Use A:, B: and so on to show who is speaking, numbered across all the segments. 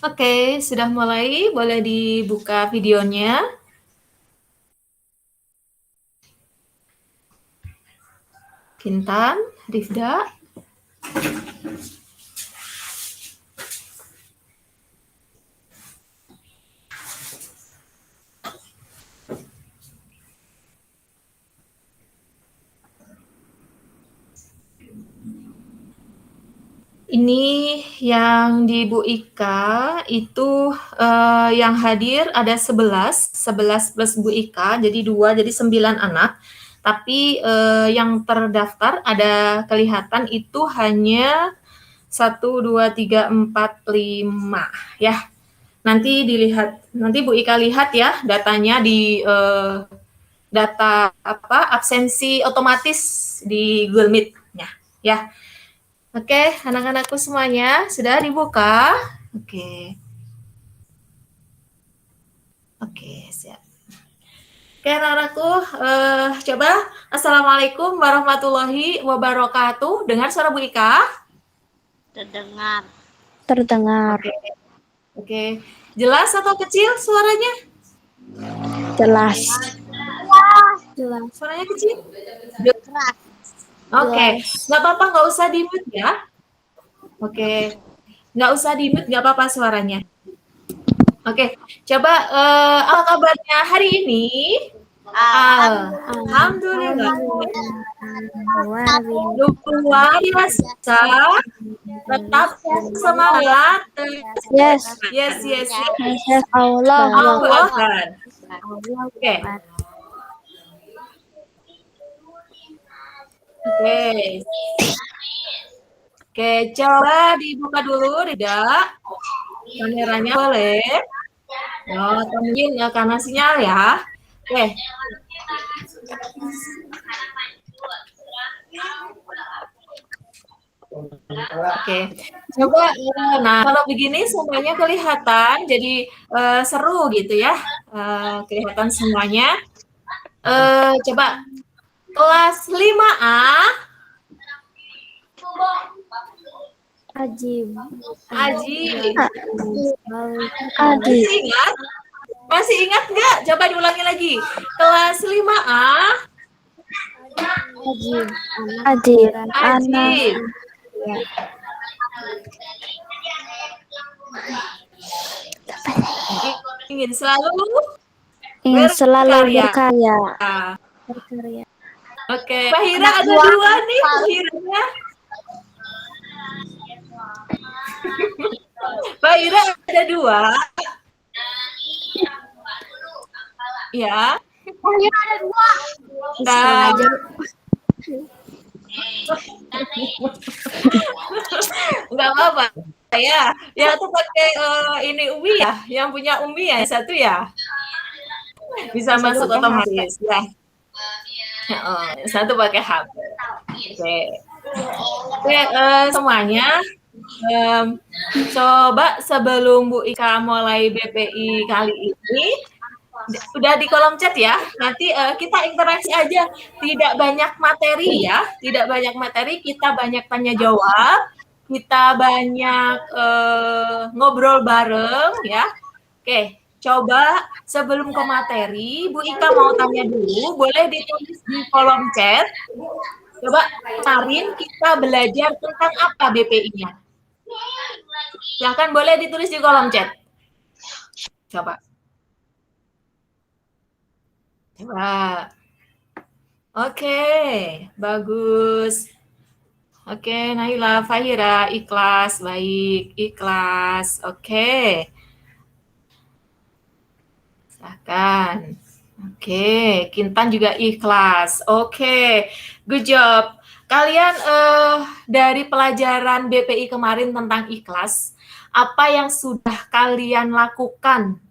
A: Oke, sudah mulai. Boleh dibuka videonya. Kintan, Rifda. Ini yang di Bu Ika itu yang hadir ada 11 plus Bu Ika, jadi 2, jadi 9 anak. Tapi yang terdaftar ada kelihatan itu hanya 1, 2, 3, 4, 5 ya. Nanti dilihat, nanti Bu Ika lihat ya datanya di data absensi otomatis di Google Meet-nya ya. Oke, anak-anakku semuanya sudah dibuka? Oke, siap. Oke, anak-anakku, coba Assalamualaikum warahmatullahi wabarakatuh. Dengar suara Bu Ika?
B: Terdengar.
A: Oke. Jelas atau kecil suaranya?
B: Jelas.
A: Suaranya kecil? Oke, nggak apa-apa, nggak usah di-mute ya. Oke, nggak usah di-mute, nggak apa-apa suaranya. Oke, coba apa kabarnya hari ini? Alhamdulillah. Luar biasa. Tetap semangat.
B: Yes.
A: Allah Akbar. Oke. Oke, coba dibuka dulu, Rida. Kameranya boleh. Oh, mungkin karena sinyal ya. Oke. Oke, coba. Nah, kalau begini semuanya kelihatan, jadi seru gitu ya. Kelihatan semuanya. Coba kelas 5A.
B: Aji.
A: Masih ingat nggak? Coba diulangi lagi. Kelas 5A.
B: Aji.
A: Ingin selalu
B: berkarya.
A: Oke, Fahira ada 2 nih, Fahiranya. Fahira ada 2. Ya.
B: Fahira ada 2.
A: Nah. Nggak apa-apa. Ya itu pakai ini Umi ya, yang punya Umi ya, satu ya. Bisa masuk otomatis ya. Satu pakai HP. Oke, semuanya. Coba sebelum Bu Ika mulai BPI kali ini, udah di kolom chat ya. Nanti kita interaksi aja. Tidak banyak materi ya. Tidak banyak materi, kita banyak tanya jawab. Kita banyak ngobrol bareng ya. Oke, coba sebelum ke materi, Bu Ika mau tanya dulu, boleh ditulis di kolom chat. Coba kemarin kita belajar tentang apa BPI-nya? Silahkan boleh ditulis di kolom chat. Coba. Oke, bagus. Oke, Naila, Fahira, ikhlas, baik, ikhlas. Oke. Silahkan. Oke, Kintan juga ikhlas. Oke, good job. Kalian dari pelajaran BPI kemarin tentang ikhlas, apa yang sudah kalian lakukan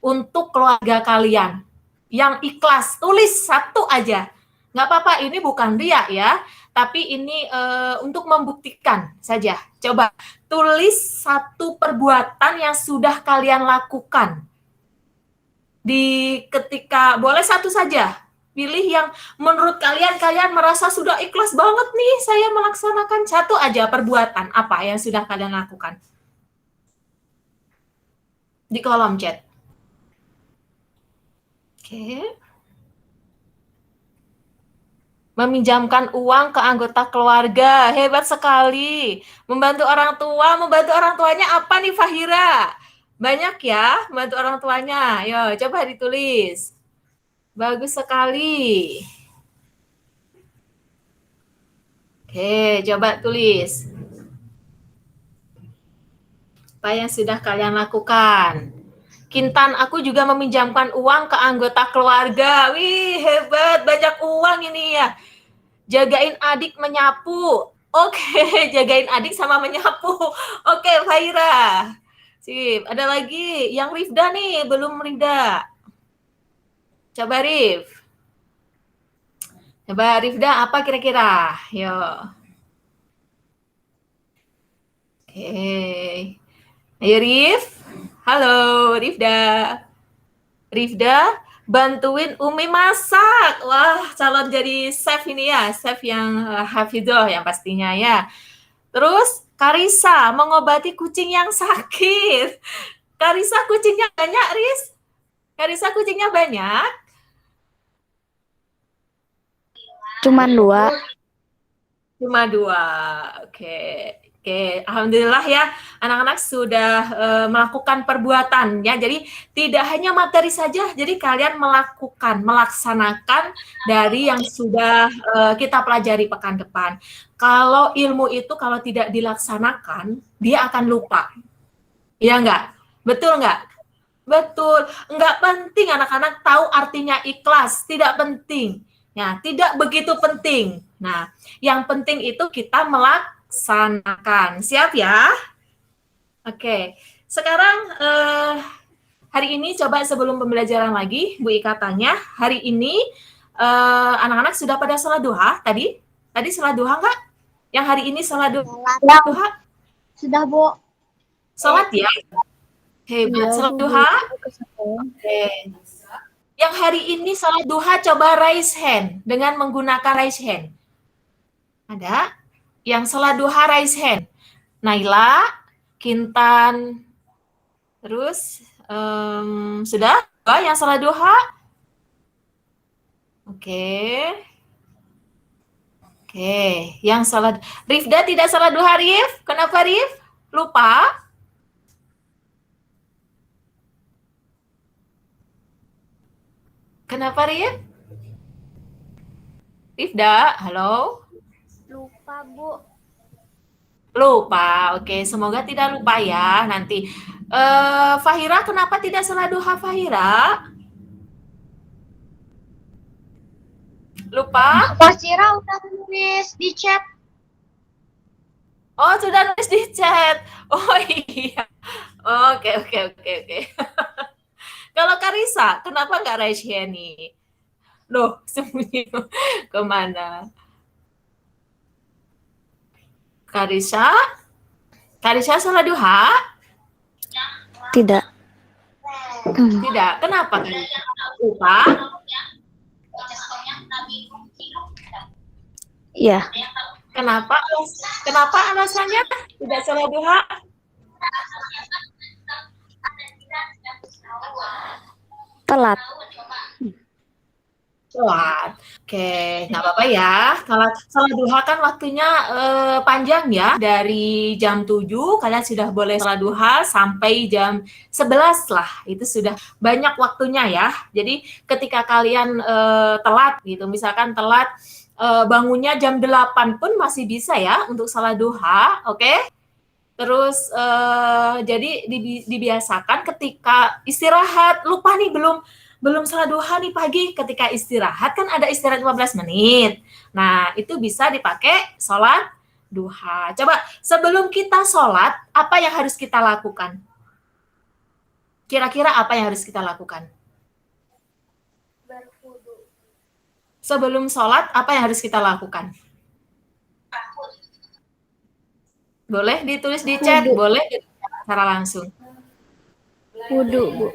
A: untuk keluarga kalian? Yang ikhlas, tulis 1 aja. Nggak apa-apa, ini bukan riak ya, tapi ini untuk membuktikan saja. Coba tulis 1 perbuatan yang sudah kalian lakukan. Di ketika, boleh 1 saja, Pilih yang menurut kalian merasa sudah ikhlas banget nih saya melaksanakan. Satu aja perbuatan apa yang sudah kalian lakukan. Di kolom chat. Oke. Meminjamkan uang ke anggota keluarga. Hebat sekali. Membantu orang tuanya apa nih Fahira? Banyak ya membantu orang tuanya. Yo, coba ditulis. Bagus sekali. Oke, coba tulis. Apa yang sudah kalian lakukan? Kintan, aku juga meminjamkan uang ke anggota keluarga. Wih, hebat, banyak uang ini ya. Jagain adik menyapu. Oke, jagain adik sama menyapu. Oke, Faira. Sip, ada lagi. Yang Rifda nih, belum Rifda. Coba Rif. Coba Rifda, apa kira-kira? Yo. Oke. Ayo Rif. Halo, Rifda. Rifda, bantuin Umi masak. Wah, calon jadi chef ini ya, chef yang hafidoh yang pastinya ya. Terus Karisa mengobati kucing yang sakit. Karisa kucingnya banyak, Riz? Karisa kucingnya banyak?
B: Cuman 2.
A: Cuma 2. Oke. Oke, alhamdulillah ya anak-anak sudah melakukan perbuatan ya. Jadi tidak hanya materi saja, jadi kalian melaksanakan dari yang sudah kita pelajari pekan depan. Kalau ilmu itu kalau tidak dilaksanakan, dia akan lupa. Iya enggak? Betul enggak? Betul. Enggak penting anak-anak tahu artinya ikhlas, tidak penting. Ya, tidak begitu penting. Nah, yang penting itu kita melaksanakan. Siap ya? Oke. Sekarang hari ini coba sebelum pembelajaran lagi, Bu Ika tanya, hari ini anak-anak sudah pada sholat duha tadi? Tadi sholat duha enggak? Yang hari ini sholat duha?
B: Sudah, Bu.
A: Sholat ya? Hebat. Sholat duha? Oke. Yang hari ini sholat duha coba raise hand dengan menggunakan raise hand. Ada? Yang sholat duha raise hand. Naila, Kintan, terus sudah? Yang sholat duha? Oke. Oke. Yang sholat Rifda tidak sholat duha, Rif? Kenapa, Rif? Lupa? Kenapa, Rif? Rifda, halo?
B: Lupa, Bu.
A: Lupa, oke. Semoga tidak lupa ya nanti. Fahira, kenapa tidak sholat duha, Fahira? Lupa?
B: Pak Cira udah nulis di chat.
A: Oh, sudah nulis di chat. Oh iya. Oke. Kalau Karisa, kenapa nggak raise hand nih? Loh, sembunyi kemana? Karisa sholat duha?
B: Tidak.
A: Tidak. Kenapa? Lupa?
B: Iya.
A: Kenapa alasannya tidak sholat duha?
B: Telat.
A: Telat. Oke, nggak apa-apa ya. Kalau sholat duha kan waktunya panjang ya. Dari jam 7 kalian sudah boleh sholat duha sampai jam 11 lah. Itu sudah banyak waktunya ya. Jadi ketika kalian telat gitu, misalkan telat bangunnya jam 8 pun masih bisa ya untuk sholat duha, oke? Terus jadi dibiasakan ketika istirahat, lupa nih belum sholat duha nih pagi, ketika istirahat kan ada istirahat 15 menit. Nah, itu bisa dipakai sholat duha. Coba sebelum kita sholat, apa yang harus kita lakukan? Kira-kira apa yang harus kita lakukan? Sebelum sholat, apa yang harus kita lakukan? Boleh ditulis di chat, boleh secara langsung.
B: Wudu, Bu.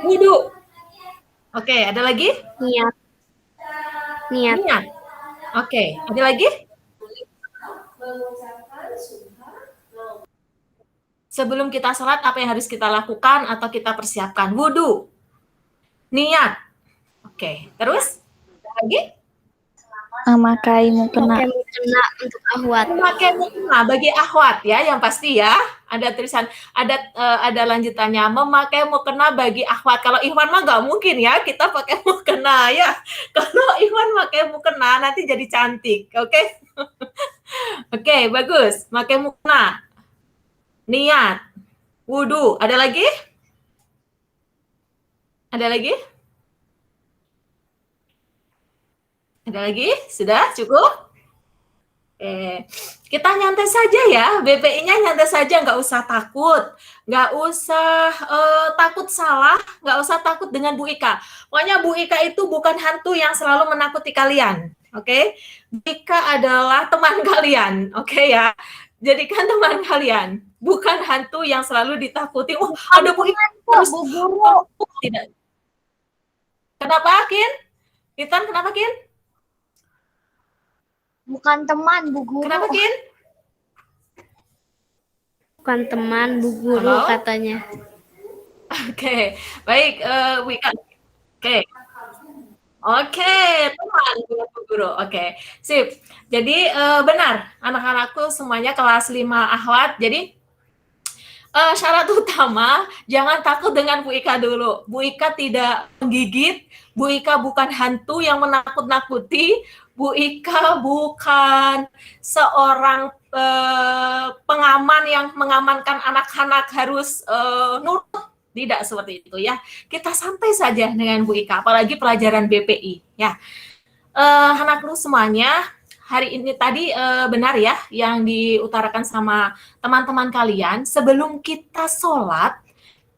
A: Wudu. Oke, ada lagi?
B: Niat. Niat.
A: Niat. Oke, ada lagi? Sebelum kita sholat, apa yang harus kita lakukan atau kita persiapkan? Wudhu. Niat. Oke, terus? Lagi?
B: Memakai mukena.
C: Memakai mukena untuk akhwat.
A: Memakai mukena bagi akhwat ya, yang pasti ya. Ada tulisan, ada lanjutannya. Memakai mukena bagi akhwat. Kalau Ikhwan mah nggak mungkin ya, kita pakai mukena ya. Kalau Ikhwan pakai mukena, nanti jadi cantik. Oke? Oke, bagus. Pakai mukena. Niat. Wudhu. Ada lagi? Ada lagi? Ada lagi? Sudah? Cukup? Kita nyantai saja ya, BPI-nya nyantai saja, nggak usah takut, nggak usah takut salah, nggak usah takut dengan Bu Ika. Pokoknya Bu Ika itu bukan hantu yang selalu menakuti kalian, oke? Bu Ika adalah teman kalian, oke ya? Jadikan teman kalian, bukan hantu yang selalu ditakuti. Oh, ada Bu Ika terus
B: Bu Guru.
A: tidak. Kenapa, Kin? Kitan, kenapa, Kin?
B: Bukan teman, Bu Guru.
A: Kenapa, Kin?
C: Bukan teman, Bu Guru.
A: Halo?
C: Katanya.
A: Oke, baik, Wika. Oke, teman Bu Guru. Oke, sip. Jadi benar, anak-anakku semuanya kelas 5 akhwat. Jadi syarat utama jangan takut dengan Bu Ika dulu. Bu Ika tidak menggigit, Bu Ika bukan hantu yang menakut-nakuti, Bu Ika bukan seorang pengaman yang mengamankan anak-anak harus nurut. Tidak seperti itu ya. Kita santai saja dengan Bu Ika, apalagi pelajaran BPI ya. Anak-anak semuanya, hari ini tadi benar ya yang diutarakan sama teman-teman kalian. Sebelum kita sholat,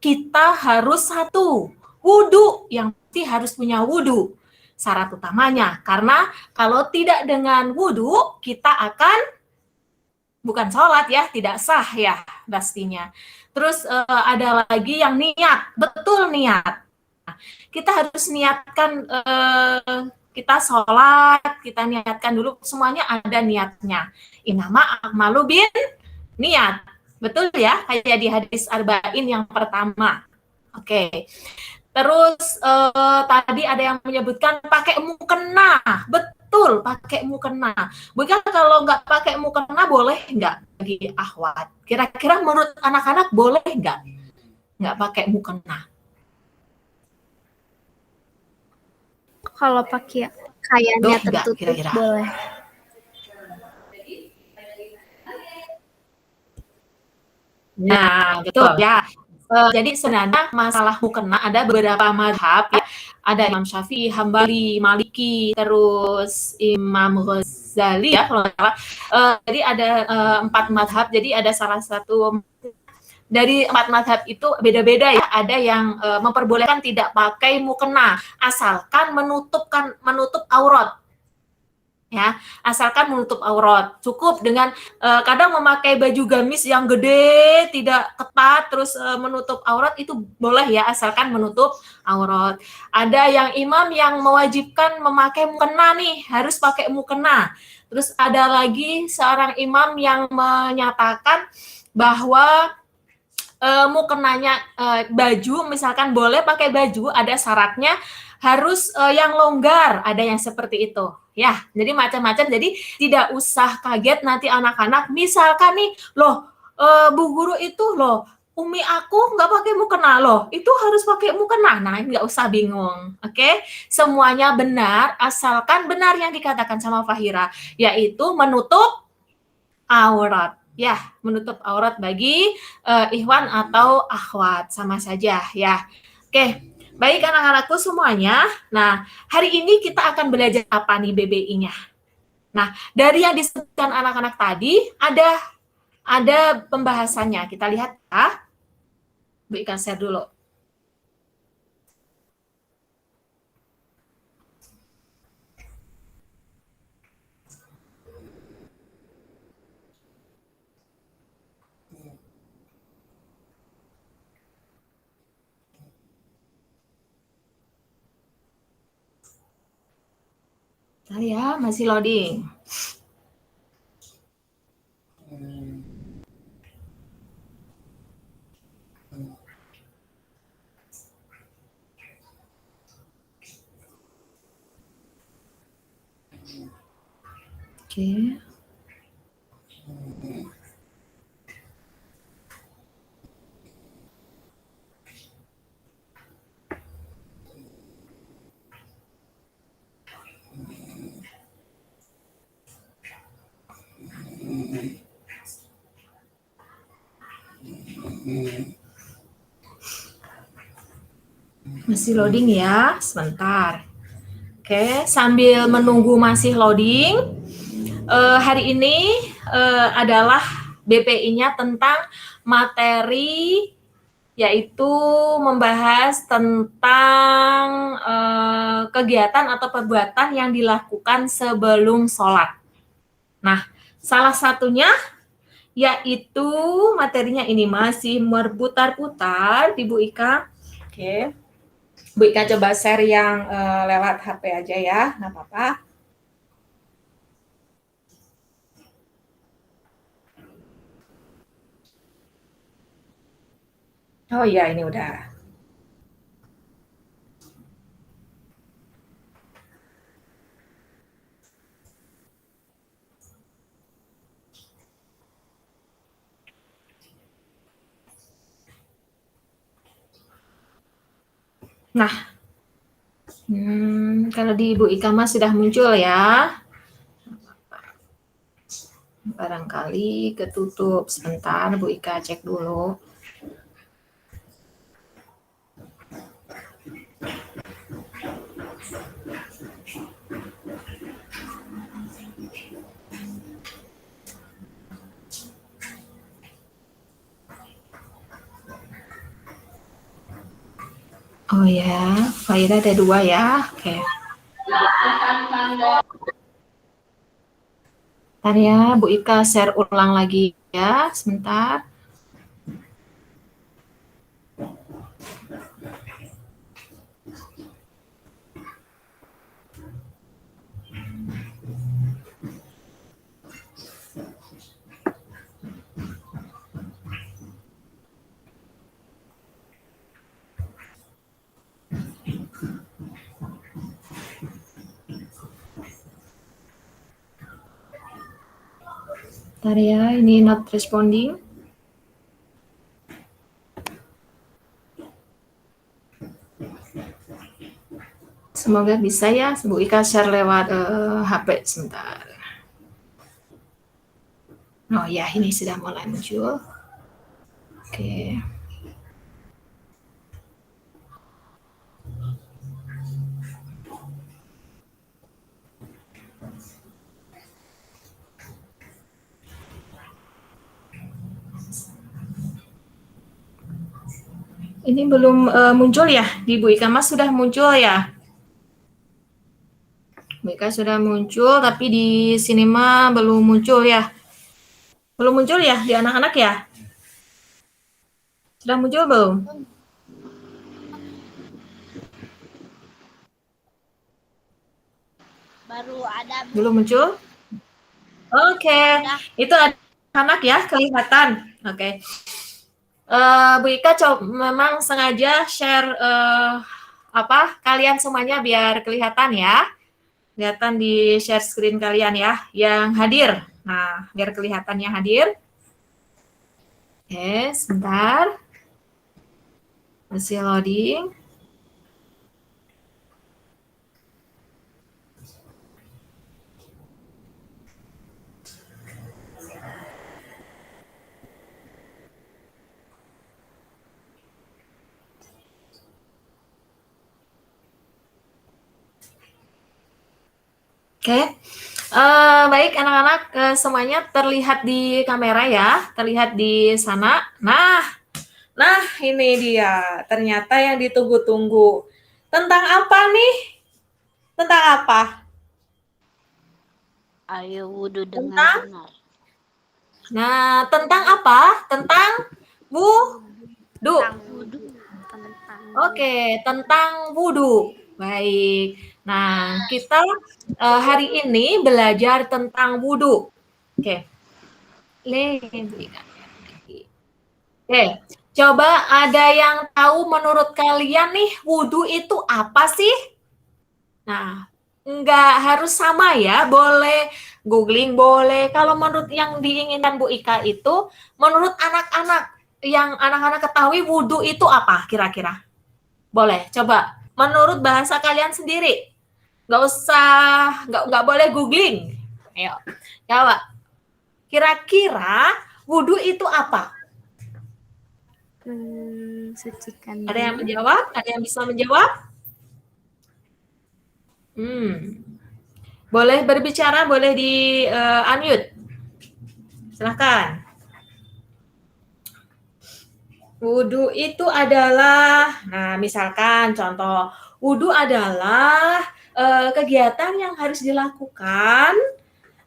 A: kita harus satu, wudhu. Yang pasti harus punya wudhu. Syarat utamanya, karena kalau tidak dengan wudhu, kita akan bukan sholat ya, tidak sah ya pastinya. Terus ada lagi yang niat, betul niat. Kita harus niatkan, kita sholat, kita niatkan dulu, semuanya ada niatnya. Innama a'malu bin niat, betul ya, kayak di hadis arba'in yang pertama. Oke. Terus tadi ada yang menyebutkan pakai mukena, betul pakai mukena. Bukan kalau nggak pakai mukena boleh nggak bagi akhwat? Kira-kira menurut anak-anak boleh nggak pakai mukena?
C: Kalau pakai kainnya tertutup
A: kira-kira.
C: boleh.
A: Nah, betul ya. Jadi sebenarnya masalah mukena ada beberapa mazhab ya. Ada Imam Syafi'i, Hambali, Maliki, terus Imam Ghazali ya kalau nggak salah. Jadi ada 4 mazhab. Jadi ada salah satu dari 4 mazhab itu beda-beda ya. Ada yang memperbolehkan tidak pakai mukena asalkan menutup aurat. Ya, asalkan menutup aurat. Cukup dengan kadang memakai baju gamis yang gede, tidak ketat, terus menutup aurat itu boleh ya, asalkan menutup aurat. Ada yang imam yang mewajibkan memakai mukena nih, harus pakai mukena. Terus ada lagi seorang imam yang menyatakan bahwa mukenanya baju, misalkan boleh pakai baju, ada syaratnya harus yang longgar, ada yang seperti itu. Ya, jadi macam-macam. Jadi tidak usah kaget nanti anak-anak. Misalkan nih, loh, Bu Guru itu loh, Umi aku nggak pakai mukena loh, itu harus pakai mukena. Nah, nggak usah bingung, oke? Semuanya benar, asalkan benar yang dikatakan sama Fahira, yaitu menutup aurat. Ya, menutup aurat bagi ikhwan atau akhwat, sama saja ya. Oke. Baik anak-anakku semuanya, nah hari ini kita akan belajar apa nih BBI-nya? Nah, dari yang disebutkan anak-anak tadi, ada pembahasannya. Kita lihat ya. Bu Ika share dulu. Bentar ya, masih loading. Oke. Masih loading ya, sebentar. Oke, sambil menunggu masih loading, hari ini adalah BPI-nya tentang materi, yaitu membahas tentang kegiatan atau perbuatan yang dilakukan sebelum sholat. Nah, salah satunya yaitu materinya ini masih berputar-putar di Bu Ika. Oke. Bu Ika coba share yang lewat HP aja ya, nggak apa-apa. Oh iya, ini udah. Nah, kalau di Bu Ika Mas sudah muncul ya. Barangkali ketutup. Sebentar, Bu Ika cek dulu. Oh ya, filenya ada 2 ya. Oke. Bentar ya, Bu Ika share ulang lagi ya, sebentar. Bentar ya, ini not responding. Semoga bisa ya, Bu Ika share lewat HP sebentar. Oh ya, ini sudah mulai muncul. Oke. Ini belum muncul ya? Di Bu Ika Mas sudah muncul ya? Bu Ika sudah muncul, tapi di sini mah belum muncul ya? Belum muncul ya di anak-anak ya? Sudah muncul belum?
B: Baru ada.
A: Belum muncul? Oke, itu anak ya, kelihatan. Oke. Bu Ika memang sengaja share kalian semuanya biar kelihatan ya. Kelihatan di share screen kalian ya, yang hadir. Nah, biar kelihatannya hadir. Oke, sebentar. Masih loading. Oke, baik anak-anak semuanya terlihat di kamera ya, terlihat di sana. Nah ini dia, ternyata yang ditunggu-tunggu. Tentang apa nih? Tentang apa?
B: Ayo wudhu dengan benar.
A: Nah, tentang apa? Tentang wudhu.
C: Tentang
A: Oke, tentang wudhu. Baik. Nah, kita hari ini belajar tentang wudhu. Oke. Oke, coba ada yang tahu menurut kalian nih wudhu itu apa sih? Nah, nggak harus sama ya, boleh googling, boleh. Kalau menurut yang diinginkan Bu Ika itu, menurut anak-anak, yang anak-anak ketahui wudhu itu apa kira-kira? Boleh, coba. Menurut bahasa kalian sendiri. Nggak usah, nggak boleh googling. Ayo, jawab. Kira-kira wudhu itu apa?
C: Sucikan
A: Ada yang
C: diri.
A: menjawab? Ada yang bisa menjawab? Boleh berbicara, boleh di unmute. Silahkan. Wudhu itu adalah, nah misalkan contoh, wudhu adalah kegiatan yang harus dilakukan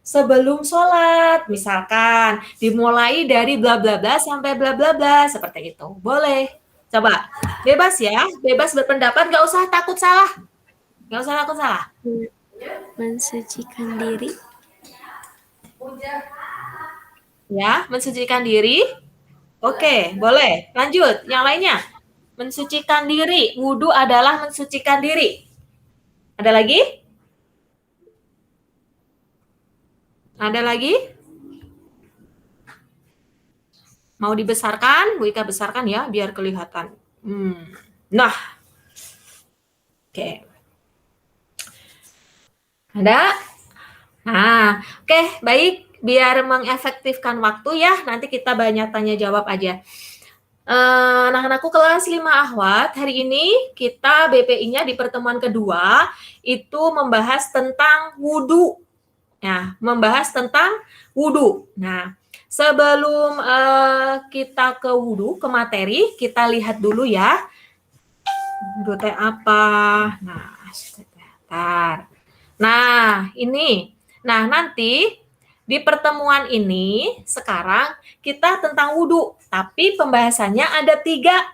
A: sebelum sholat. Misalkan dimulai dari bla bla bla sampai bla bla bla, seperti itu. Boleh. Coba, bebas ya, bebas berpendapat, nggak usah takut salah. Nggak usah takut salah.
C: Mensucikan diri.
A: Ya, mensucikan diri. Oke, boleh. Lanjut, yang lainnya. Mensucikan diri. Wudhu adalah mensucikan diri. Ada lagi? Ada lagi? Mau dibesarkan? Bu Ika besarkan ya, biar kelihatan. Nah. Oke. Ada? Nah, oke, baik. Biar mengefektifkan waktu ya, nanti kita banyak tanya jawab aja. Anak-anakku kelas 5 Ahwat, hari ini kita BPI-nya di pertemuan kedua itu membahas tentang wudhu. Nah, membahas tentang wudhu. Nah, sebelum kita ke wudhu, ke materi, kita lihat dulu ya. Wudhu teh apa? Nah, sebentar. Nah, ini. Nah, nanti di pertemuan ini sekarang kita tentang wudhu, tapi pembahasannya ada 3.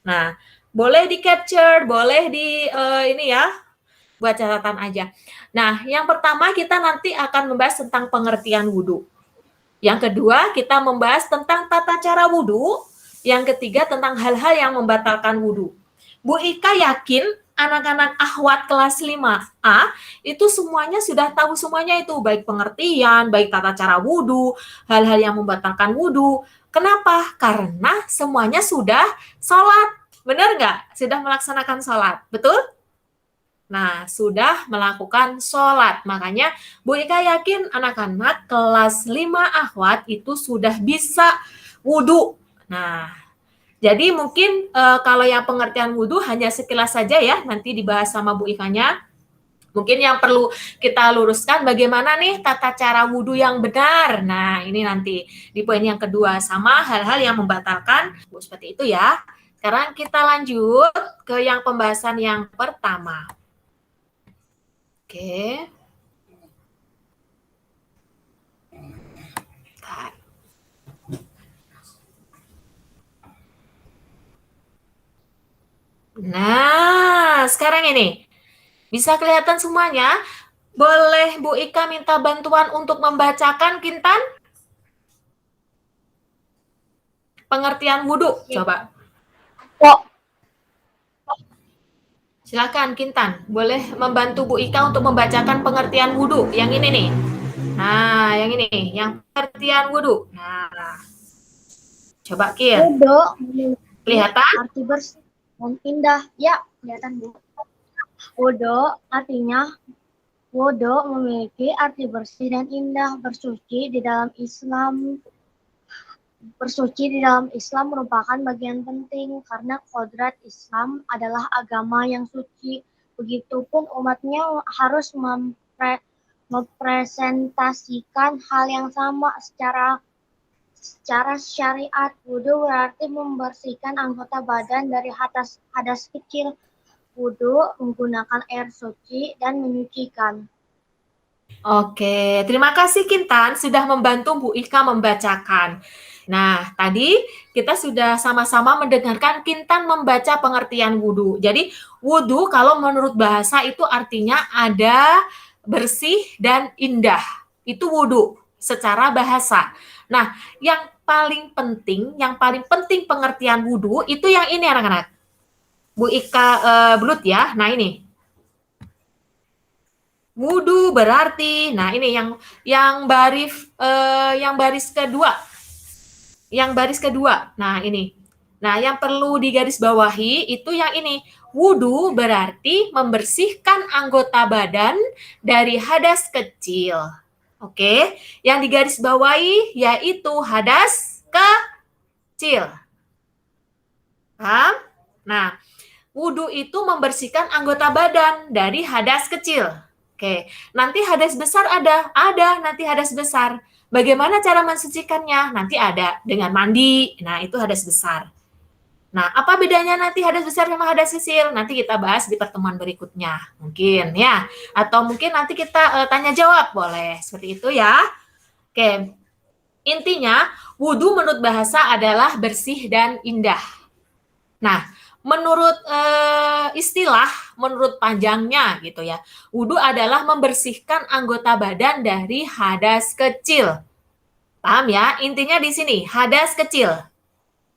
A: Nah, boleh di capture, boleh di ini ya, buat catatan aja. Nah, yang pertama kita nanti akan membahas tentang pengertian wudhu. Yang kedua kita membahas tentang tata cara wudhu. Yang ketiga tentang hal-hal yang membatalkan wudhu. Bu Ika yakin anak-anak Ahwat kelas 5A itu semuanya sudah tahu semuanya itu, baik pengertian, baik tata cara wudhu, hal-hal yang membatalkan wudhu. Kenapa? Karena semuanya sudah sholat. Benar nggak? Sudah melaksanakan sholat. Betul? Nah, sudah melakukan sholat. Makanya Bu Ika yakin anak-anak kelas 5 Ahwat itu sudah bisa wudhu. Nah, jadi mungkin kalau yang pengertian wudhu hanya sekilas saja ya, nanti dibahas sama Bu Ikanya. Mungkin yang perlu kita luruskan bagaimana nih tata cara wudhu yang benar. Nah, ini nanti di poin yang kedua sama hal-hal yang membatalkan. Seperti itu ya. Sekarang kita lanjut ke yang pembahasan yang pertama. Oke. Nah, sekarang ini. Bisa kelihatan semuanya? Boleh Bu Ika minta bantuan untuk membacakan, Kintan? Pengertian wudhu, coba. Silakan, Kintan. Boleh membantu Bu Ika untuk membacakan pengertian wudhu. Yang ini nih. Nah, yang ini. Yang pengertian wudhu. Nah, coba, Kir.
D: Wudhu
A: Kelihatan?
D: arti bersih dan indah. Ya, kelihatan Bu. Wudhu artinya wudhu memiliki arti bersih dan indah. Bersuci di dalam Islam merupakan bagian penting karena kodrat Islam adalah agama yang suci. Begitupun umatnya harus mempresentasikan hal yang sama secara syariat. Wudhu berarti membersihkan anggota badan dari hadas kecil. Wudhu menggunakan air suci dan menyucikan.
A: Oke, terima kasih Kintan sudah membantu Bu Ika membacakan. Nah, tadi kita sudah sama-sama mendengarkan Kintan membaca pengertian wudhu. Jadi, wudhu kalau menurut bahasa itu artinya ada, bersih, dan indah. Itu wudhu secara bahasa. Nah, yang paling penting pengertian wudhu itu yang ini anak-anak. Bu Ika belut ya. Nah, ini. Wudhu berarti, nah ini yang baris kedua, Nah ini, nah yang perlu digarisbawahi itu yang ini. Wudhu berarti membersihkan anggota badan dari hadas kecil. Oke, yang digarisbawahi yaitu hadas kecil. Paham? Nah, wudhu itu membersihkan anggota badan dari hadas kecil. Oke, nanti hadas besar ada nanti hadas besar. Bagaimana cara mensucikannya? Nanti ada dengan mandi. Nah, itu hadas besar. Nah, apa bedanya nanti hadas besar sama hadas kecil? Nanti kita bahas di pertemuan berikutnya. Mungkin ya. Atau mungkin nanti kita tanya jawab, boleh. Seperti itu ya. Oke. Intinya, wudhu menurut bahasa adalah bersih dan indah. Nah, menurut istilah, menurut panjangnya gitu ya, wudhu adalah membersihkan anggota badan dari hadas kecil. Paham ya? Intinya di sini, hadas kecil.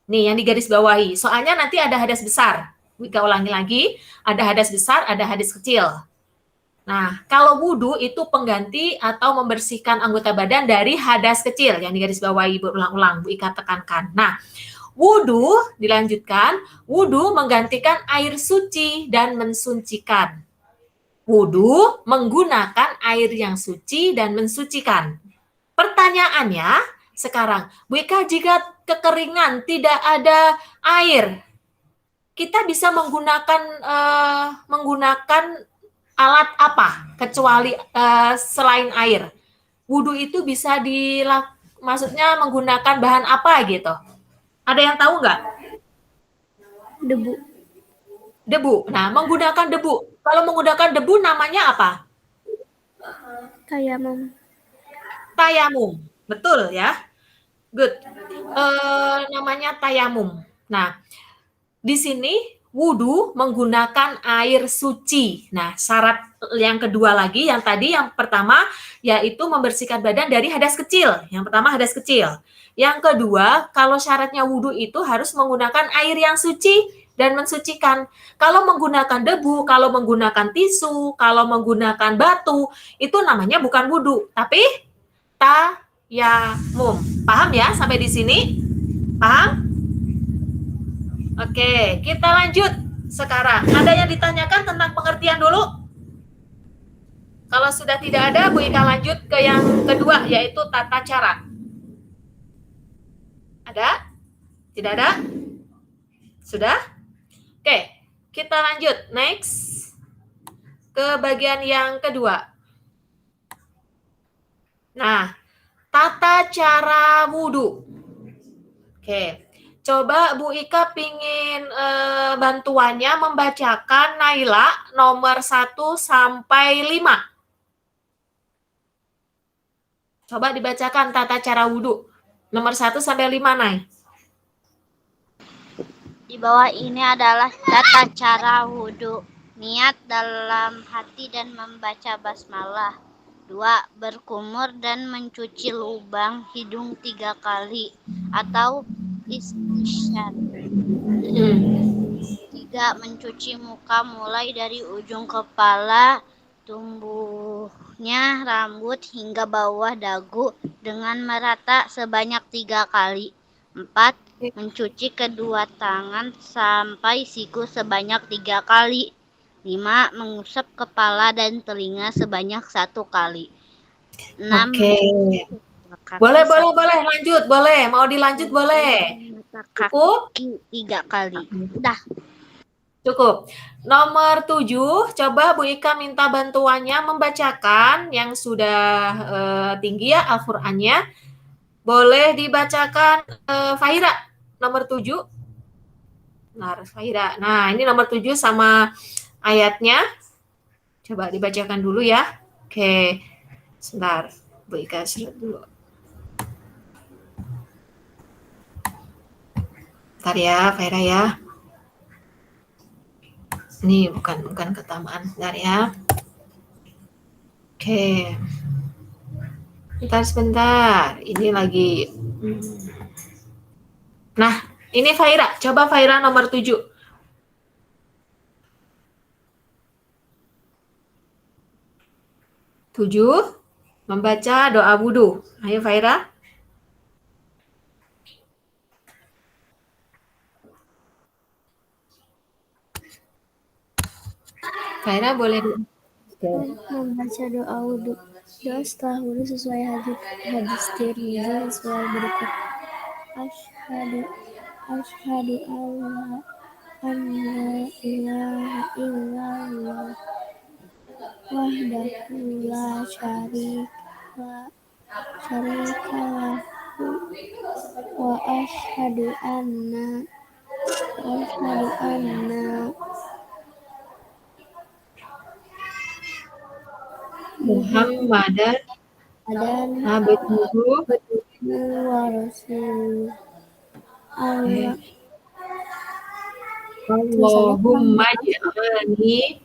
A: Nih, yang digarisbawahi. Soalnya nanti ada hadas besar. Kita ulangi lagi, ada hadas besar, ada hadas kecil. Nah, kalau wudhu itu pengganti atau membersihkan anggota badan dari hadas kecil yang digarisbawahi berulang-ulang, Bu Ika tekankan. Nah, wudhu, dilanjutkan, wudhu menggantikan air suci dan mensucikan. Wudhu menggunakan air yang suci dan mensucikan. Pertanyaannya sekarang, Bu Ika, jika kekeringan tidak ada air, kita bisa menggunakan alat apa kecuali selain air? Wudhu itu bisa maksudnya menggunakan bahan apa gitu? Ada yang tahu nggak?
C: Debu.
A: Debu. Nah, menggunakan debu. Kalau menggunakan debu namanya apa?
C: Tayamum.
A: Tayamum. Betul ya. Good. Namanya tayamum. Nah, di sini wudhu menggunakan air suci. Nah, syarat yang kedua lagi, yang tadi yang pertama yaitu membersihkan badan dari hadas kecil. Yang pertama hadas kecil. Yang kedua, kalau syaratnya wudhu itu harus menggunakan air yang suci dan mensucikan. Kalau menggunakan debu, kalau menggunakan tisu, kalau menggunakan batu, itu namanya bukan wudhu, tapi tayamum. Paham ya sampai di sini? Paham? Oke, kita lanjut sekarang. Ada yang ditanyakan tentang pengertian dulu? Kalau sudah tidak ada, Bu Ika lanjut ke yang kedua, yaitu tata cara. Ada? Tidak ada? Sudah? Oke, kita lanjut. Next. Ke bagian yang kedua. Nah, tata cara wudhu. Oke, coba Bu Ika pingin bantuannya membacakan Naila nomor 1 sampai 5. Coba dibacakan tata cara wudhu. Nomor 1 sampai 5, Nay.
B: Di bawah ini adalah tata cara wudhu. Niat dalam hati dan membaca basmalah. 2. Berkumur dan mencuci lubang hidung 3 kali atau istinsyaq. 3. Mencuci muka mulai dari ujung kepala, tumbuhnya rambut hingga bawah dagu dengan merata sebanyak 3 kali. 4. Mencuci kedua tangan sampai siku sebanyak 3 kali. 5. Mengusap kepala dan telinga sebanyak 1 kali. 6.
A: Oke. Boleh, lanjut, boleh. Mau dilanjut boleh. Cukup?
B: 3 kali. Udah.
A: Cukup. Nomor 7, coba Bu Ika minta bantuannya membacakan yang sudah tinggi ya Al-Qur'annya. Boleh dibacakan Fahira nomor 7. Nah, Fahira. Nah, ini nomor 7 sama ayatnya. Coba dibacakan dulu ya. Oke. Sebentar, Bu Ika share dulu. Bentar ya, Faira ya. Ini bukan ketamaan, sebentar ya. Oke. Sebentar. Ini lagi. Nah, ini Faira. Coba Faira nomor 7. Membaca doa wudhu. Ayo Faira. Faira boleh
C: membaca doa wudhu. Doa setelah wudhu sesuai hadis Tirmidzi sesuai berikut. Asyhadu alla ilaha illallah wahdahu la syarika lahu wa asyhadu anna
A: Muhammadan abduhu
C: wa rasuluh.
A: Allahumma ja'alni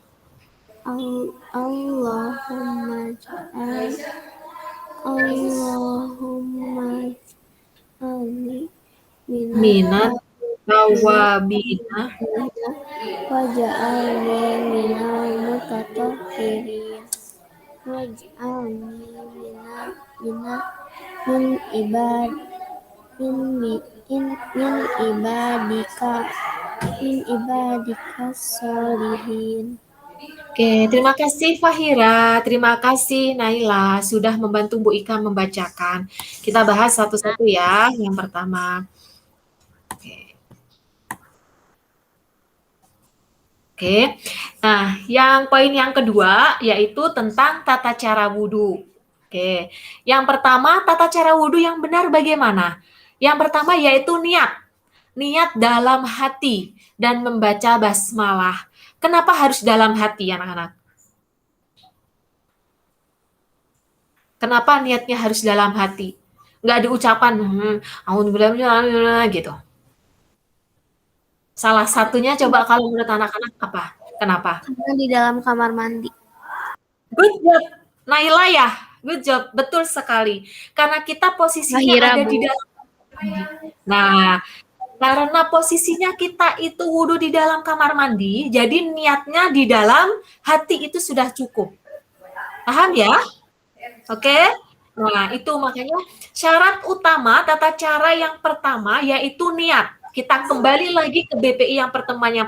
A: minat tawabina
C: waj'alni minal mutatahhirin waj'alni min ibadika sholihin.
A: Oke, terima kasih Fahira, terima kasih Naila sudah membantu Bu Ika membacakan. Kita bahas satu-satu ya. Yang pertama. Oke. Nah, poin yang kedua yaitu tentang tata cara wudhu. Oke. Yang pertama, tata cara wudhu yang benar bagaimana? Yang pertama yaitu niat. Niat dalam hati dan membaca basmalah. Kenapa harus dalam hati, anak-anak? Kenapa niatnya harus dalam hati? Nggak ada ucapan, gitu. Salah satunya coba kalau menurut anak-anak apa? Kenapa?
C: Karena di dalam kamar mandi.
A: Good job, Naila ya. Good job, betul sekali. Karena kita posisinya ada di dalam. Nah, karena posisinya kita itu wudhu di dalam kamar mandi, jadi niatnya di dalam hati itu sudah cukup. Paham ya? Oke? Nah, itu makanya syarat utama tata cara yang pertama yaitu niat. Kita kembali lagi ke BPI yang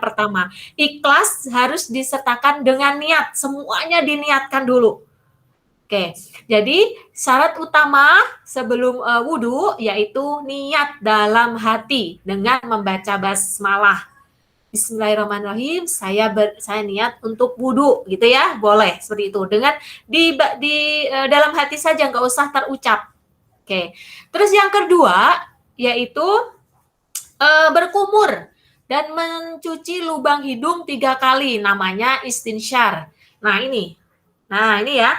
A: pertama. Ikhlas harus disertakan dengan niat. Semuanya diniatkan dulu. Oke, jadi syarat utama sebelum wudhu yaitu niat dalam hati dengan membaca basmalah. Bismillahirrahmanirrahim, saya niat untuk wudhu, gitu ya, boleh seperti itu. Dengan di dalam hati saja, nggak usah terucap. Oke, terus yang kedua yaitu berkumur dan mencuci lubang hidung 3 kali, namanya istinsyar. Nah ini ya.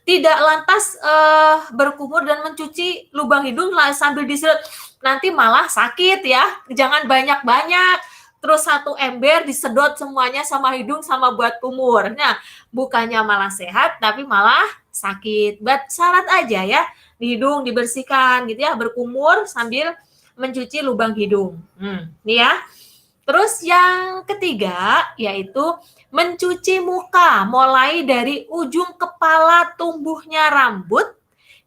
A: Tidak lantas berkumur dan mencuci lubang hidung sambil disedot, nanti malah sakit ya. Jangan banyak-banyak. Terus 1 ember disedot semuanya sama hidung sama buat kumur. Nah, bukannya malah sehat, tapi malah sakit. Buat syarat aja ya, di hidung dibersihkan gitu ya, berkumur sambil mencuci lubang hidung. Nih ya. Terus yang ketiga yaitu mencuci muka mulai dari ujung kepala tumbuhnya rambut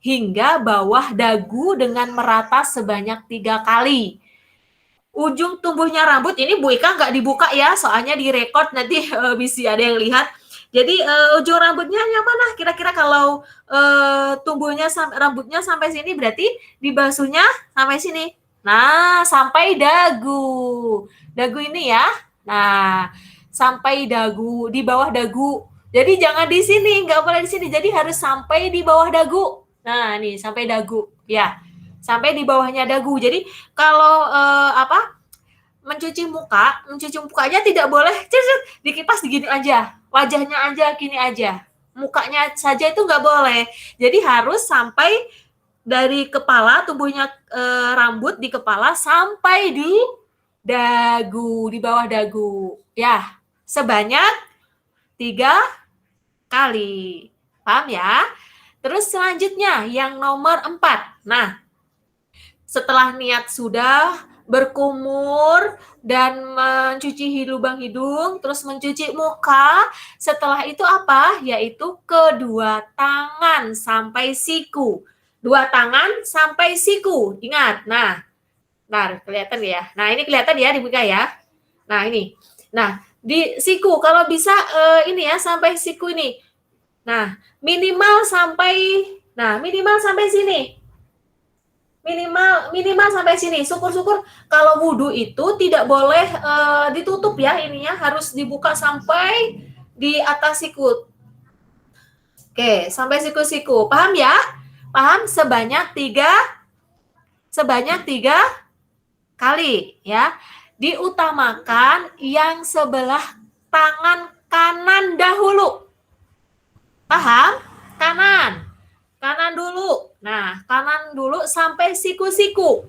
A: hingga bawah dagu dengan merata sebanyak 3 kali. Ujung tumbuhnya rambut ini Bu Ika nggak dibuka ya, soalnya direkod nanti bisa ada yang lihat. Jadi ujung rambutnya yang mana? Kira-kira kalau rambutnya sampai sini berarti dibasuhnya sampai sini. Nah, sampai dagu. Dagu ini ya. Nah, sampai dagu, di bawah dagu. Jadi jangan di sini, nggak boleh di sini. Jadi harus sampai di bawah dagu. Nah, nih sampai dagu. Ya, sampai di bawahnya dagu. Jadi kalau mencuci muka aja tidak boleh dikipas gini aja. Wajahnya aja gini aja. mukanya saja itu nggak boleh. Jadi harus sampai dari kepala, tubuhnya rambut di kepala sampai di dagu, di bawah dagu. Ya, sebanyak 3 kali. Paham ya? Terus selanjutnya yang nomor 4. Nah, setelah niat sudah berkumur dan mencuci lubang hidung, terus mencuci muka, setelah itu apa? Yaitu kedua tangan sampai siku. Dua tangan sampai siku. Ingat. Nah, kelihatan ya. Nah, ini kelihatan ya dibuka ya. Nah, ini. Nah, di siku kalau bisa ini ya sampai siku ini. Nah, minimal sampai sini. Minimal sampai sini. Syukur-syukur kalau wudhu itu tidak boleh ditutup ya ininya, harus dibuka sampai di atas sikut. Oke, sampai siku-siku. Paham ya? Paham? Sebanyak tiga kali ya. Diutamakan yang sebelah tangan kanan dahulu. Paham? Kanan dulu. Nah, kanan dulu sampai siku-siku.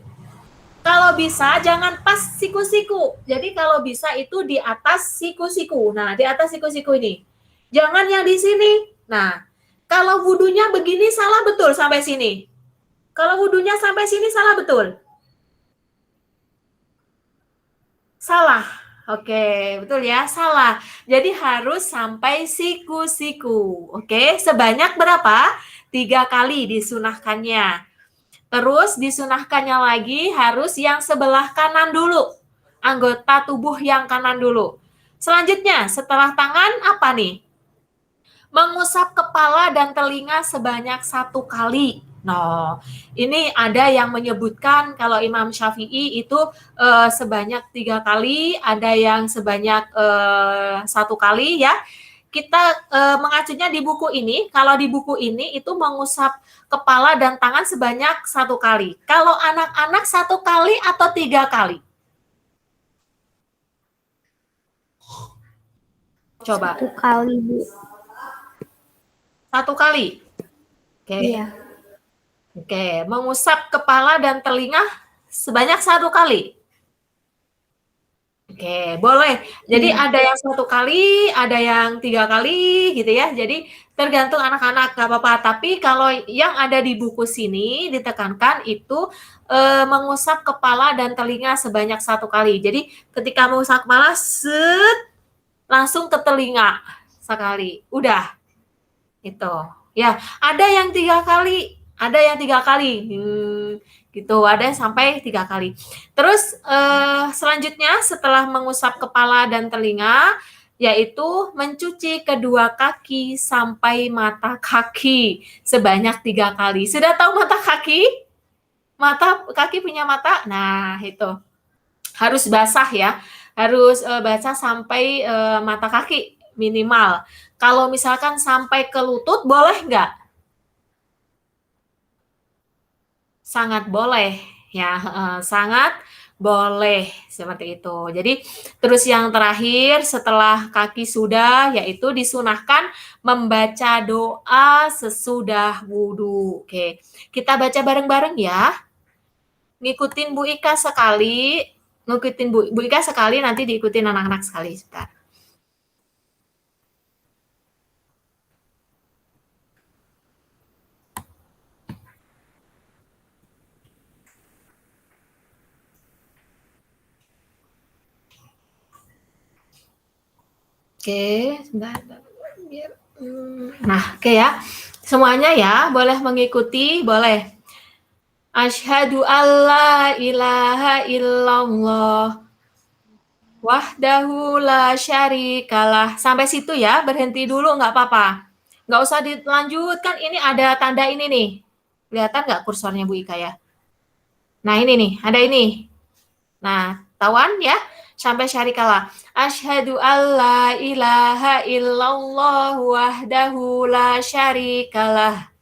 A: Kalau bisa jangan pas siku-siku. Jadi kalau bisa itu di atas siku-siku. Nah, di atas siku-siku ini. Jangan yang di sini. Nah, kalau wudhunya begini salah betul sampai sini. Kalau wudhunya sampai sini salah betul. Salah. Oke, betul ya, salah. Jadi harus sampai siku-siku. Oke, sebanyak berapa? 3 kali disunahkannya. Terus disunahkannya lagi harus yang sebelah kanan dulu. Anggota tubuh yang kanan dulu. Selanjutnya, setelah tangan apa nih? Mengusap kepala dan telinga sebanyak 1 kali. Nah, ini ada yang menyebutkan kalau Imam Syafi'i itu sebanyak 3 kali, ada yang sebanyak 1 kali ya. Kita mengacunya di buku ini, kalau di buku ini itu mengusap kepala dan tangan sebanyak 1 kali. Kalau anak-anak 1 kali atau 3 kali? Coba.
C: 1 kali, Bu.
A: 1 kali? Oke.
C: Iya.
A: Oke, mengusap kepala dan telinga sebanyak 1 kali. Oke, boleh. Jadi ada yang 1 kali, ada yang 3 kali gitu ya. Jadi tergantung anak-anak, nggak apa-apa. Tapi kalau yang ada di buku sini ditekankan itu mengusap kepala dan telinga sebanyak 1 kali. Jadi ketika mengusap kepala, langsung ke telinga sekali. Udah. Itu. Ya, ada yang 3 kali. Ada yang 3 kali. Gitu, ada yang sampai 3 kali. Terus selanjutnya setelah mengusap kepala dan telinga, yaitu mencuci kedua kaki sampai mata kaki sebanyak 3 kali. Sudah tahu mata kaki? Mata kaki punya mata? Nah, itu. Harus basah ya. Harus basah sampai mata kaki minimal. Kalau misalkan sampai ke lutut, boleh nggak? Sangat boleh ya, sangat boleh seperti itu. Jadi terus yang terakhir setelah kaki sudah, yaitu disunahkan membaca doa sesudah wudhu. Oke, kita baca bareng-bareng ya. Ngikutin Bu Ika sekali, Bu Ika sekali, nanti diikutin anak-anak sekali. Sebentar. Oke, sebentar. Nah, oke ya. Semuanya ya, boleh mengikuti, boleh. Asyhadu alla ilaha illallah wahdahu la syarikalah. Sampai situ ya, berhenti dulu nggak apa-apa. Nggak usah dilanjutkan, ini ada tanda ini nih. Kelihatan nggak kursornya Bu Ika ya? Nah ini nih, ada ini. Nah, tawan ya? Sampai syarikalah. Asyhadu alla ilaha illallah wahdahu la syarikalah.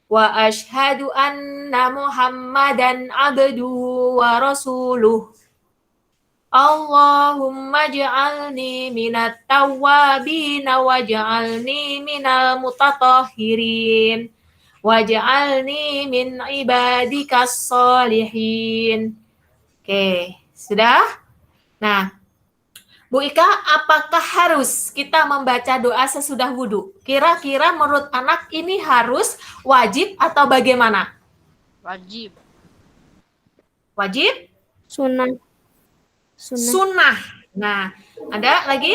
A: Wa asyhadu anna Muhammadan abduhu wa rasuluh. Allahumma ja'alni minat tawwabina waj'alni minal mutatahhirin waj'alni min ibadikas solihin. Oke, sudah? Nah, Bu Ika, apakah harus kita membaca doa sesudah wudhu? Kira-kira menurut anak ini harus, wajib, atau bagaimana?
B: Wajib.
A: Wajib?
C: Sunnah.
A: Sunnah. Nah, ada lagi?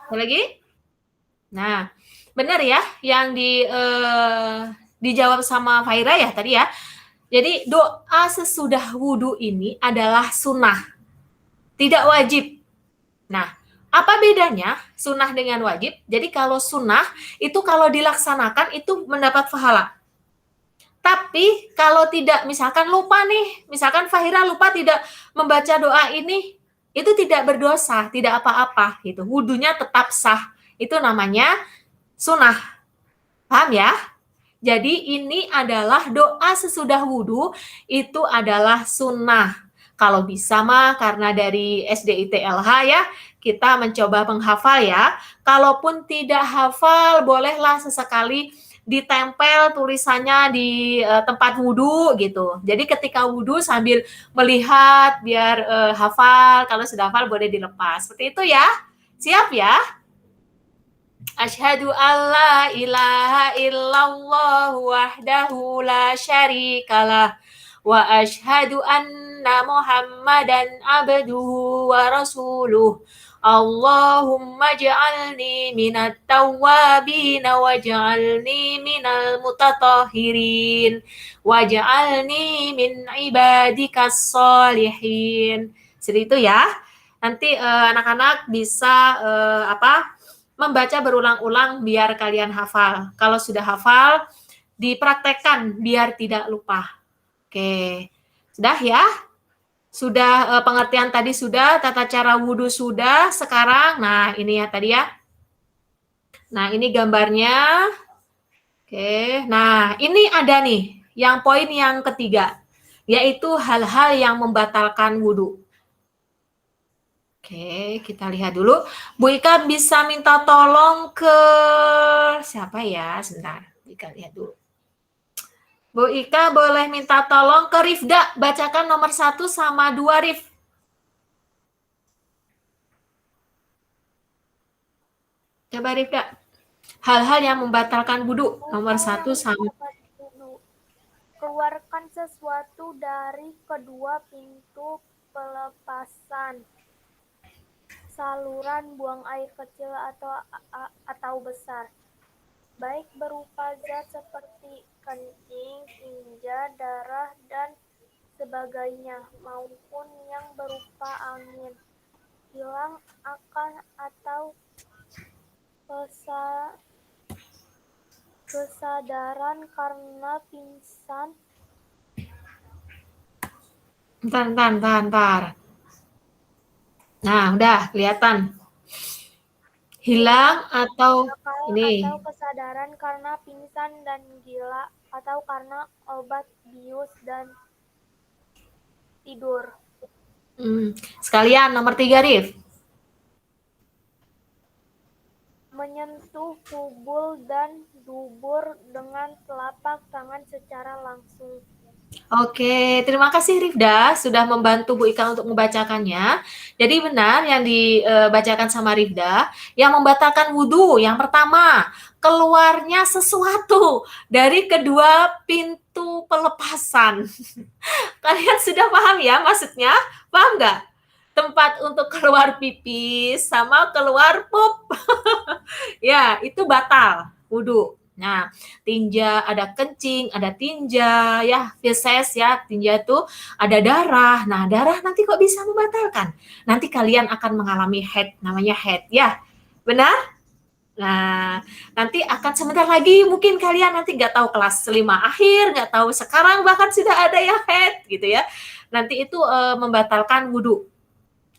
A: Ada lagi? Nah, benar ya yang dijawab sama Faira ya tadi ya. Jadi doa sesudah wudhu ini adalah sunnah, tidak wajib. Nah, apa bedanya sunnah dengan wajib? Jadi kalau sunnah itu kalau dilaksanakan itu mendapat pahala. Tapi kalau tidak, misalkan lupa nih, misalkan Fahira lupa tidak membaca doa ini, itu tidak berdosa, tidak apa-apa gitu. Wudhunya tetap sah. Itu namanya sunnah. Paham ya? Jadi ini adalah doa sesudah wudhu, itu adalah sunnah. Kalau bisa mah karena dari SDITLH ya, kita mencoba menghafal ya. Kalaupun tidak hafal, bolehlah sesekali ditempel tulisannya di tempat wudhu gitu. Jadi ketika wudhu sambil melihat biar hafal. Kalau sudah hafal boleh dilepas. Seperti itu ya. Siap ya? Asyhadu alla ilaha illallah wahdahu la syarikalah wa asyhadu anna Muhammadan abduhu wa rasuluh. Allahumma ja'alni minat tawwabina waj'alni minal mutatahhirin waj'alni min ibadikas solihin. Seperti itu ya. Nanti anak-anak bisa membaca berulang-ulang biar kalian hafal. Kalau sudah hafal, dipraktekkan biar tidak lupa. Oke, sudah ya? Sudah pengertian tadi sudah, tata cara wudhu sudah, sekarang, nah ini ya tadi ya. Nah ini gambarnya. Oke, nah ini ada nih, yang poin yang ketiga, yaitu hal-hal yang membatalkan wudhu. Oke, kita lihat dulu. Bu Ika bisa minta tolong ke siapa ya? Sebentar, Ika lihat dulu. Bu Ika boleh minta tolong ke Rifda, bacakan nomor 1 sama 2, Rif. Coba Rifda. Hal-hal yang membatalkan wudhu, nomor 1 sama.
E: Keluarkan sesuatu dari kedua pintu pelepasan saluran buang air kecil atau besar, baik berupa zat seperti kencing, tinja, darah, dan sebagainya, maupun yang berupa angin, hilang akal atau kesadaran karena pingsan.
A: Bentar. Nah, udah kelihatan. Hilang atau ini.
E: Atau kesadaran karena pingsan dan gila, atau karena obat bius dan tidur.
A: Sekalian nomor 3, Rif.
E: Menyentuh tubul dan dubur dengan telapak tangan secara langsung.
A: Oke, terima kasih Rifda sudah membantu Bu Ika untuk membacakannya. Jadi benar yang dibacakan sama Rifda, yang membatalkan wudhu yang pertama, keluarnya sesuatu dari kedua pintu pelepasan. Kalian sudah paham ya maksudnya? Paham nggak? Tempat untuk keluar pipis sama keluar pup. Ya, itu batal wudhu. Nah, tinja, ada kencing, ada tinja, ya, feses ya, tinja itu ada darah. Nah, darah nanti kok bisa membatalkan? Nanti kalian akan mengalami haid, namanya haid, ya, benar? Nah, nanti akan sebentar lagi mungkin kalian nanti nggak tahu kelas 5 akhir, nggak tahu sekarang bahkan sudah ada yang haid, gitu ya. Nanti itu membatalkan wudhu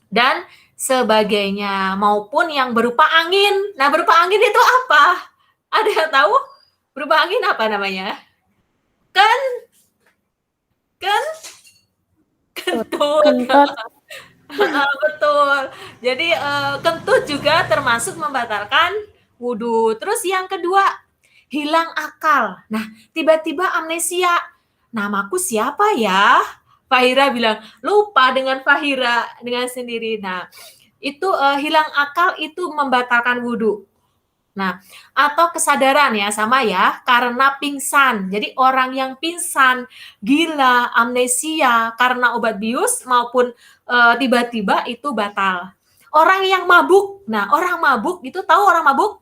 A: dan sebagainya, maupun yang berupa angin. Nah, berupa angin itu apa? Ada yang tahu? Berupa angin apa namanya?
C: Kentut.
A: Betul. Jadi kentut juga termasuk membatalkan wudhu. Terus yang kedua, hilang akal. Nah, tiba-tiba amnesia. Namaku siapa ya? Fahira bilang, lupa dengan Fahira, dengan sendiri. Nah, itu hilang akal itu membatalkan wudhu. Nah, atau kesadaran ya, sama ya, karena pingsan. Jadi orang yang pingsan, gila, amnesia karena obat bius maupun tiba-tiba itu batal. Orang yang mabuk, nah orang mabuk itu tahu orang mabuk?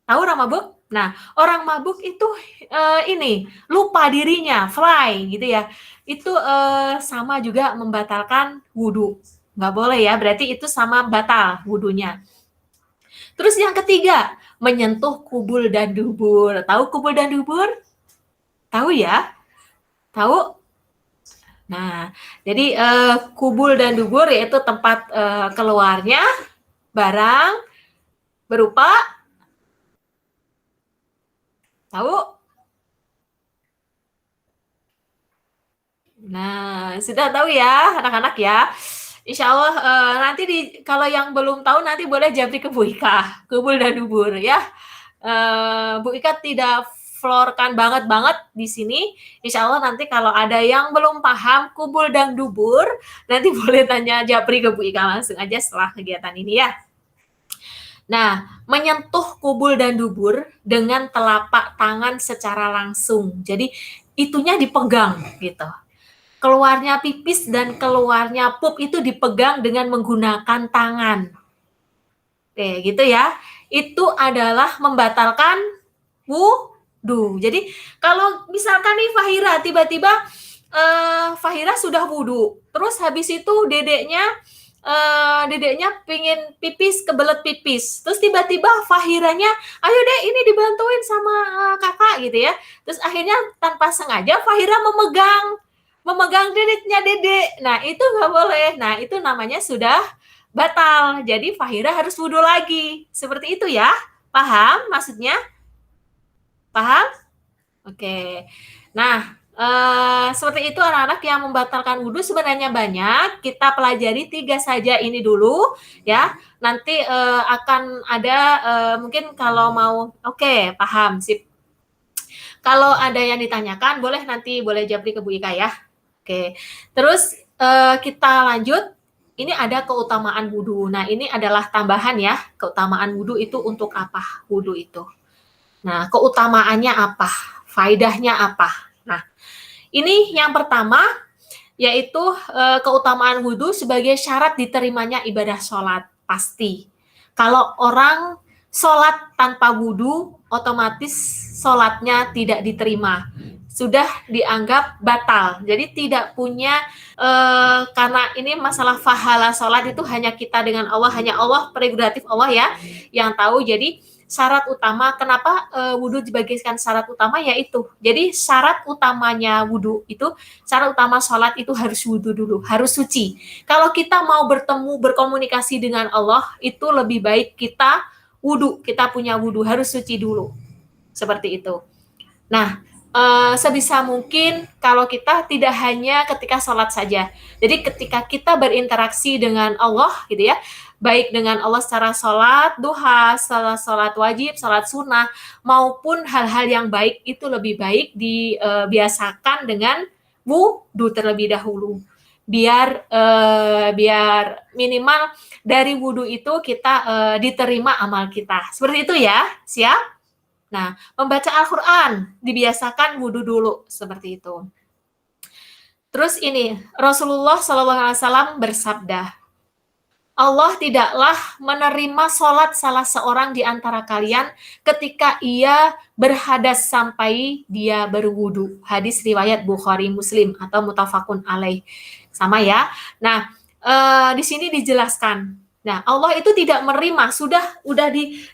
A: Tahu orang mabuk? Nah, orang mabuk itu ini lupa dirinya, fly gitu ya. Itu sama juga membatalkan wudhu. Nggak boleh ya, berarti itu sama batal wudhunya. Terus yang ketiga, menyentuh kubul dan dubur. Tahu kubul dan dubur? Tahu ya? Tahu? Nah, jadi kubul dan dubur yaitu tempat keluarnya barang berupa, tahu? Nah, sudah tahu ya anak-anak ya. Insya Allah nanti kalau yang belum tahu nanti boleh japri ke Bu Ika, kubul dan dubur ya. Bu Ika tidak florkan banget di sini. Insya Allah nanti kalau ada yang belum paham kubul dan dubur, nanti boleh tanya japri ke Bu Ika langsung aja setelah kegiatan ini ya. Nah, menyentuh kubul dan dubur dengan telapak tangan secara langsung. Jadi itunya dipegang gitu. Keluarnya pipis dan keluarnya pup itu dipegang dengan menggunakan tangan. Oke, gitu ya. Itu adalah membatalkan wudhu. Jadi kalau misalkan nih Fahira tiba-tiba Fahira sudah wudhu, terus habis itu dedeknya pingin pipis, kebelet pipis, terus tiba-tiba Fahiranya, ayo deh ini dibantuin sama kakak gitu ya. Terus akhirnya tanpa sengaja Fahira memegang dedeknya dedek. Nah, itu nggak boleh. Nah, itu namanya sudah batal. Jadi Fahira harus wudhu lagi. Seperti itu ya. Paham maksudnya? Paham? Oke. Nah, seperti itu anak-anak yang membatalkan wudhu sebenarnya banyak. Kita pelajari 3 saja ini dulu ya. Nanti akan ada mungkin kalau mau, oke, paham, sip. Kalau ada yang ditanyakan boleh japri ke Bu Ika ya. Oke, terus kita lanjut. Ini ada keutamaan wudhu. Nah, ini adalah tambahan ya. Keutamaan wudhu itu untuk apa? Wudhu itu. Nah, keutamaannya apa? Faedahnya apa? Nah, ini yang pertama, yaitu keutamaan wudhu sebagai syarat diterimanya ibadah sholat. Pasti. Kalau orang sholat tanpa wudhu, otomatis sholatnya tidak diterima. Sudah dianggap batal. Jadi tidak punya, karena ini masalah pahala sholat itu hanya kita dengan Allah, hanya Allah, prerogatif Allah ya, yang tahu. Jadi syarat utama, kenapa wudhu dibagikan syarat utama yaitu, jadi syarat utamanya wudhu itu, syarat utama sholat itu harus wudhu dulu, harus suci. Kalau kita mau bertemu, berkomunikasi dengan Allah, itu lebih baik kita wudhu, kita punya wudhu, harus suci dulu. Seperti itu. Nah, sebisa mungkin kalau kita tidak hanya ketika sholat saja. Jadi ketika kita berinteraksi dengan Allah gitu ya, baik dengan Allah secara sholat duha, sholat wajib, sholat sunnah, maupun hal-hal yang baik, itu lebih baik dibiasakan dengan wudhu terlebih dahulu. Biar minimal dari wudhu itu kita diterima amal kita. Seperti itu ya, siap? Nah, membaca Al-Quran dibiasakan wudhu dulu, seperti itu. Terus ini, Rasulullah SAW bersabda, Allah tidaklah menerima sholat salah seorang di antara kalian ketika ia berhadas sampai dia berwudhu. Hadis riwayat Bukhari Muslim atau mutafakun alaih. Sama ya. Nah, di sini dijelaskan. Nah, Allah itu tidak menerima, sudah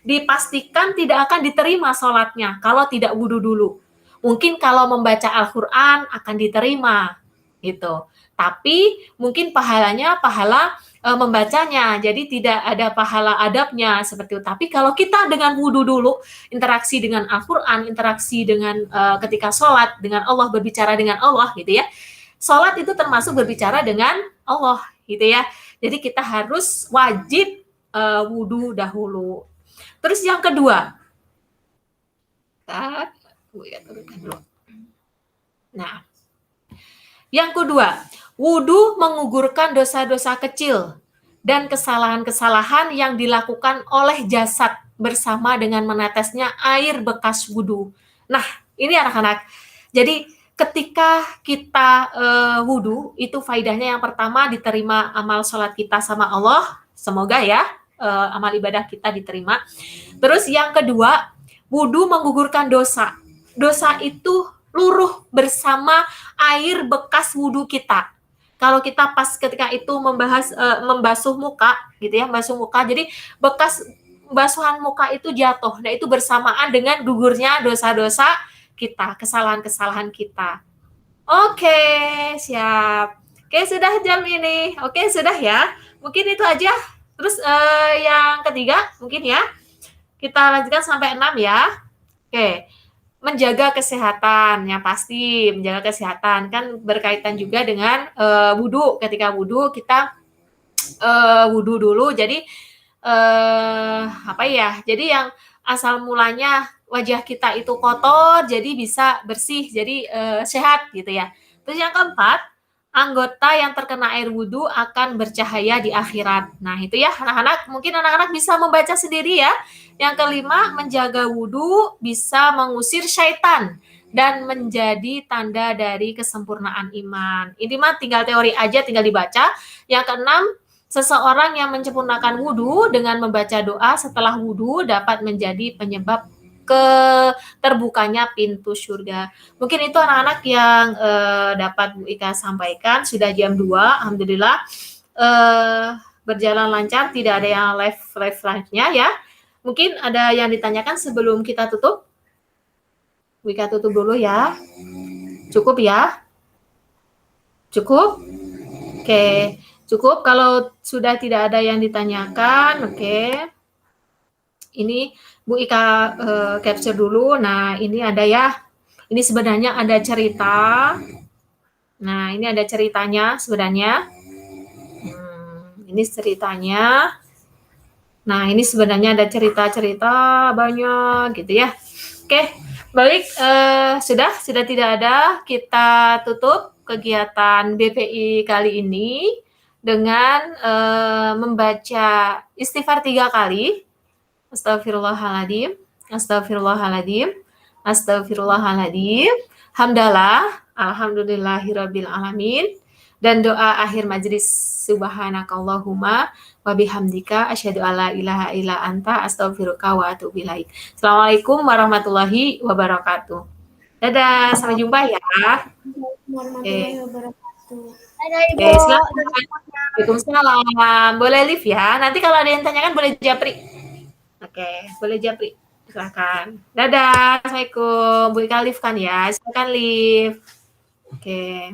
A: dipastikan tidak akan diterima sholatnya kalau tidak wudhu dulu. Mungkin kalau membaca Al-Quran akan diterima, gitu. Tapi mungkin pahalanya pahala membacanya, jadi tidak ada pahala adabnya seperti itu. Tapi kalau kita dengan wudhu dulu, interaksi dengan Al-Quran, interaksi dengan ketika sholat dengan Allah, berbicara dengan Allah, gitu ya. sholat itu termasuk berbicara dengan Allah, gitu ya. Jadi kita harus wajib wudhu dahulu. Terus yang kedua, nah, yang kedua, wudhu menggugurkan dosa-dosa kecil dan kesalahan-kesalahan yang dilakukan oleh jasad bersama dengan menetesnya air bekas wudhu. Nah, ini anak-anak. Jadi ketika kita wudhu, itu faidahnya yang pertama diterima amal sholat kita sama Allah. Semoga ya amal ibadah kita diterima. Terus yang kedua, wudhu menggugurkan dosa. Dosa itu luruh bersama air bekas wudhu kita. Kalau kita pas ketika itu membasuh muka, gitu ya, membasuh muka, jadi bekas basuhan muka itu jatuh. Nah, itu bersamaan dengan gugurnya dosa-dosa kita, kesalahan-kesalahan kita. Oke, siap. Oke, sudah jam ini. Oke, sudah ya. Mungkin itu aja. Terus yang ketiga, mungkin ya. Kita lanjutkan sampai 6 ya. Oke. Menjaga kesehatan, yang pasti menjaga kesehatan kan berkaitan juga dengan wudhu. Ketika wudhu kita wudhu dulu. Jadi Jadi yang asal mulanya wajah kita itu kotor, jadi bisa bersih, jadi sehat gitu ya. Terus yang keempat, anggota yang terkena air wudhu akan bercahaya di akhirat. Nah itu ya anak-anak, mungkin anak-anak bisa membaca sendiri ya. Yang kelima, menjaga wudhu bisa mengusir syaitan dan menjadi tanda dari kesempurnaan iman. Ini mah tinggal teori aja, tinggal dibaca. Yang keenam, seseorang yang menyempurnakan wudhu dengan membaca doa setelah wudhu dapat menjadi penyebab terbukanya pintu surga. Mungkin itu anak-anak yang dapat Bu Ika sampaikan. Sudah jam 2, alhamdulillah berjalan lancar, tidak ada yang live-nya ya. Mungkin ada yang ditanyakan sebelum kita tutup? Bu Ika tutup dulu ya. Cukup ya? Cukup? Oke, cukup. Kalau sudah tidak ada yang ditanyakan, oke. Ini Bu Ika capture dulu. Nah, ini ada ya. Ini sebenarnya ada cerita. Nah, ini ada ceritanya sebenarnya. Ini ceritanya. Nah, ini sebenarnya ada cerita-cerita banyak gitu ya. Oke, baik. Sudah tidak ada. Kita tutup kegiatan BPI kali ini dengan membaca istighfar 3 kali. Astagfirullahaladzim, astagfirullahaladzim, astagfirullahaladzim, hamdalah, alhamdulillahirabbil alamin, dan doa akhir majlis subhanakallahumma wa bihamdika asyhadu alla ilaha illa anta astaghfiruka wa atubu ilaik. Assalamualaikum warahmatullahi wabarakatuh. Dadah, sampai jumpa ya.
C: Warahmatullahi wabarakatuh.
D: Dadah Ibu.
A: Waalaikumsalam. Boleh live ya. Nanti kalau ada yang tanyakan boleh japri. Oke, boleh japri. Silakan. Dadah. Assalamualaikum. Bu Ika live kan ya? Silakan live. Oke.